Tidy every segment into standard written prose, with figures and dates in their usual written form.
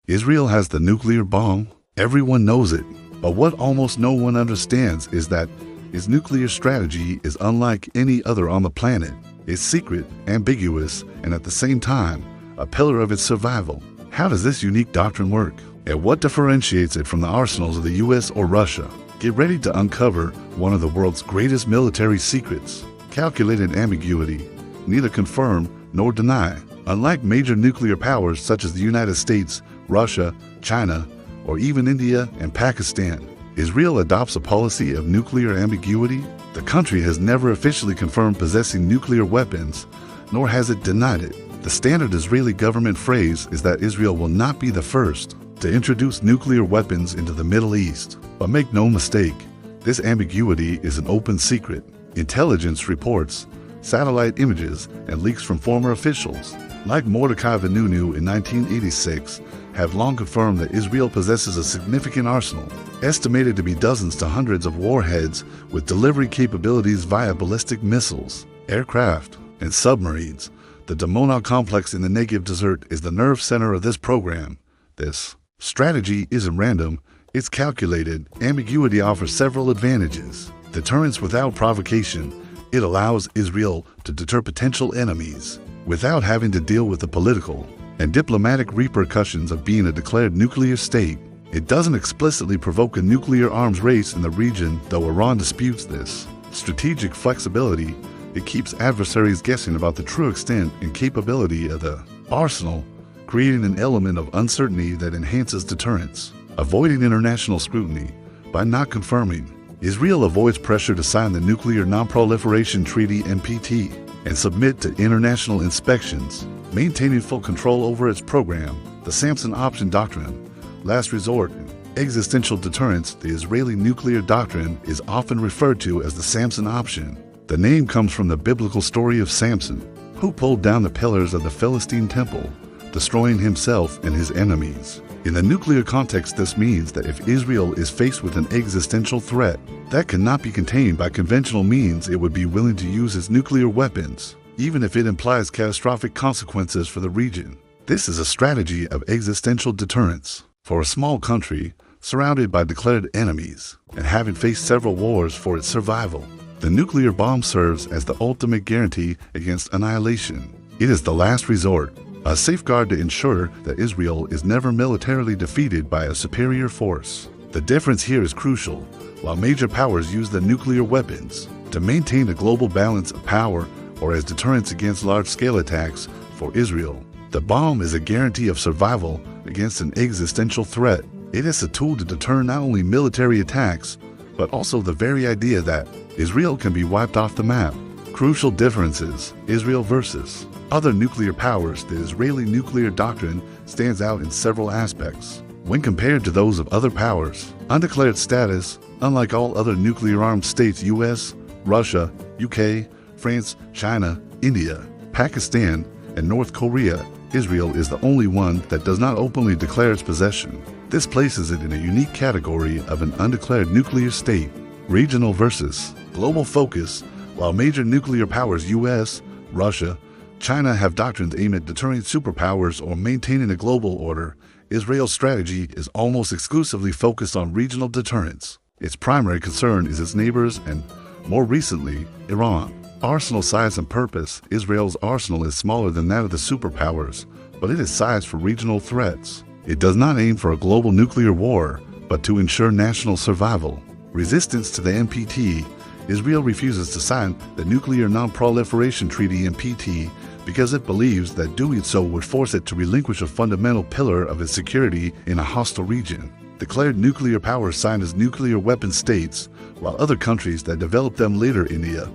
Israel has the nuclear bomb. Everyone knows it. But what almost no one understands is that its nuclear strategy is unlike any other on the planet. It's secret, ambiguous, and at the same time, a pillar of its survival. How does this unique doctrine work? And what differentiates it from the arsenals of the US or Russia? Get ready to uncover one of the world's greatest military secrets. Calculated ambiguity. Neither confirm nor deny. Unlike major nuclear powers such as the United States, Russia, China, or even India and Pakistan, Israel adopts a policy of nuclear ambiguity. The country has never officially confirmed possessing nuclear weapons, nor has it denied it. The standard Israeli government phrase is that Israel will not be the first to introduce nuclear weapons into the Middle East. But make no mistake, this ambiguity is an open secret. Intelligence reports, satellite images, and leaks from former officials, like Mordecai Vanunu in 1986, have long confirmed that Israel possesses a significant arsenal, estimated to be dozens to hundreds of warheads with delivery capabilities via ballistic missiles, aircraft, and submarines. The Dimona complex in the Negev Desert is the nerve center of this program. This strategy isn't random, it's calculated. Ambiguity offers several advantages. Deterrence without provocation. It allows Israel to deter potential enemies without having to deal with the political and diplomatic repercussions of being a declared nuclear state. It doesn't explicitly provoke a nuclear arms race in the region, though Iran disputes this. Strategic flexibility. It keeps adversaries guessing about the true extent and capability of the arsenal, creating an element of uncertainty that enhances deterrence. Avoiding international scrutiny. By not confirming, Israel avoids pressure to sign the Nuclear Non-Proliferation Treaty (NPT) and submit to international inspections, maintaining full control over its program. The Samson Option doctrine, last resort, existential deterrence. The Israeli nuclear doctrine is often referred to as the Samson Option. The name comes from the biblical story of Samson, who pulled down the pillars of the Philistine temple, destroying himself and his enemies. In the nuclear context, this means that if Israel is faced with an existential threat that cannot be contained by conventional means, it would be willing to use its nuclear weapons, even if it implies catastrophic consequences for the region. This is a strategy of existential deterrence. For a small country, surrounded by declared enemies, and having faced several wars for its survival, the nuclear bomb serves as the ultimate guarantee against annihilation. It is the last resort, a safeguard to ensure that Israel is never militarily defeated by a superior force. The difference here is crucial. While major powers use the nuclear weapons to maintain a global balance of power or as deterrence against large-scale attacks, for Israel, the bomb is a guarantee of survival against an existential threat. It is a tool to deter not only military attacks, but also the very idea that Israel can be wiped off the map. Crucial differences: Israel versus other nuclear powers. The Israeli nuclear doctrine stands out in several aspects. When compared to those of other powers, undeclared status. Unlike all other nuclear-armed states, US, Russia, UK, France, China, India, Pakistan, and North Korea, Israel is the only one that does not openly declare its possession. This places it in a unique category of an undeclared nuclear state. Regional versus global focus. While major nuclear powers US, Russia, China have doctrines aimed at deterring superpowers or maintaining a global order, Israel's strategy is almost exclusively focused on regional deterrence. Its primary concern is its neighbors and, more recently, Iran. Arsenal size and purpose. Israel's arsenal is smaller than that of the superpowers, but it is sized for regional threats. It does not aim for a global nuclear war, but to ensure national survival. Resistance to the NPT. Israel refuses to sign the Nuclear Non-Proliferation Treaty (NPT) because it believes that doing so would force it to relinquish a fundamental pillar of its security in a hostile region. Declared nuclear powers signed as nuclear weapon states, while other countries that developed them later, India,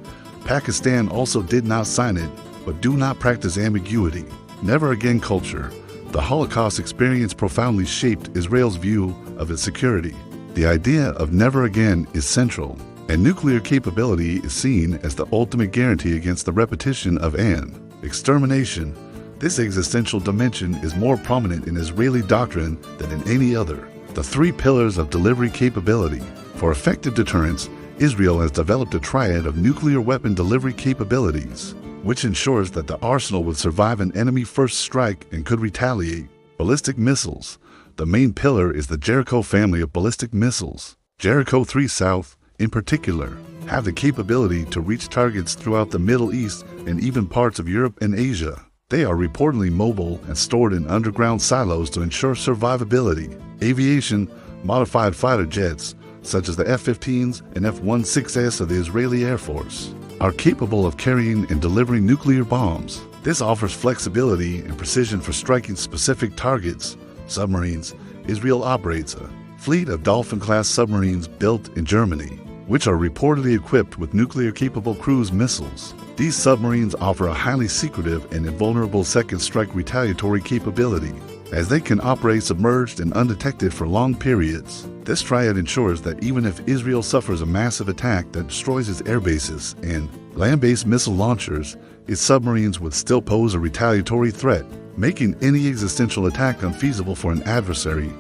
Pakistan, also did not sign it, but do not practice ambiguity. Never again culture. The Holocaust experience profoundly shaped Israel's view of its security. The idea of never again is central, and nuclear capability is seen as the ultimate guarantee against the repetition of an extermination. This existential dimension is more prominent in Israeli doctrine than in any other. The three pillars of delivery capability. For effective deterrence, Israel has developed a triad of nuclear weapon delivery capabilities, which ensures that the arsenal would survive an enemy first strike and could retaliate. Ballistic missiles. the main pillar is the Jericho family of ballistic missiles. Jericho 3 South, in particular, have the capability to reach targets throughout the Middle East and even parts of Europe and Asia. They are reportedly mobile and stored in underground silos to ensure survivability. Aviation, modified fighter jets, such as the F-15s and F-16s of the Israeli Air Force, are capable of carrying and delivering nuclear bombs. This offers flexibility and precision for striking specific targets. Submarines. Israel operates a fleet of Dolphin-class submarines built in Germany, which are reportedly equipped with nuclear-capable cruise missiles. These submarines offer a highly secretive and invulnerable second-strike retaliatory capability, as they can operate submerged and undetected for long periods. This triad ensures that even if Israel suffers a massive attack that destroys its air bases and land-based missile launchers, its submarines would still pose a retaliatory threat, making any existential attack unfeasible for an adversary.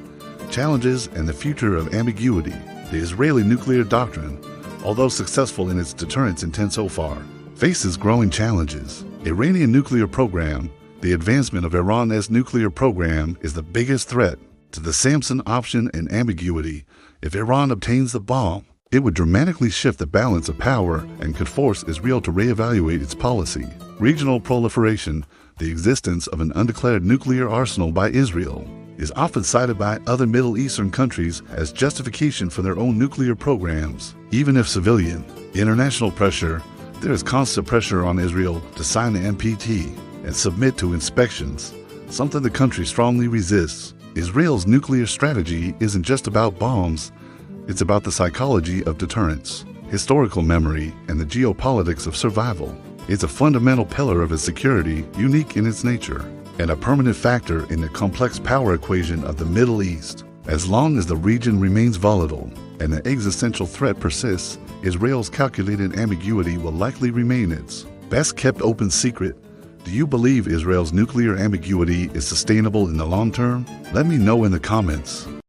Challenges and the future of ambiguity. The Israeli nuclear doctrine, although successful in its deterrence intent so far, faces growing challenges. Iranian nuclear program. The advancement of Iran's nuclear program is the biggest threat to the Samson option and ambiguity. If Iran obtains the bomb, it would dramatically shift the balance of power and could force Israel to reevaluate its policy. Regional proliferation. The existence of an undeclared nuclear arsenal by Israel is often cited by other Middle Eastern countries as justification for their own nuclear programs. Even if civilian, international pressure, there is constant pressure on Israel to sign the NPT and submit to inspections, something the country strongly resists. Israel's nuclear strategy isn't just about bombs, it's about the psychology of deterrence, historical memory, and the geopolitics of survival. It's a fundamental pillar of its security, unique in its nature, and a permanent factor in the complex power equation of the Middle East. As long as the region remains volatile and the existential threat persists, Israel's calculated ambiguity will likely remain its best-kept open secret. Do you believe Israel's nuclear ambiguity is sustainable in the long term? Let me know in the comments.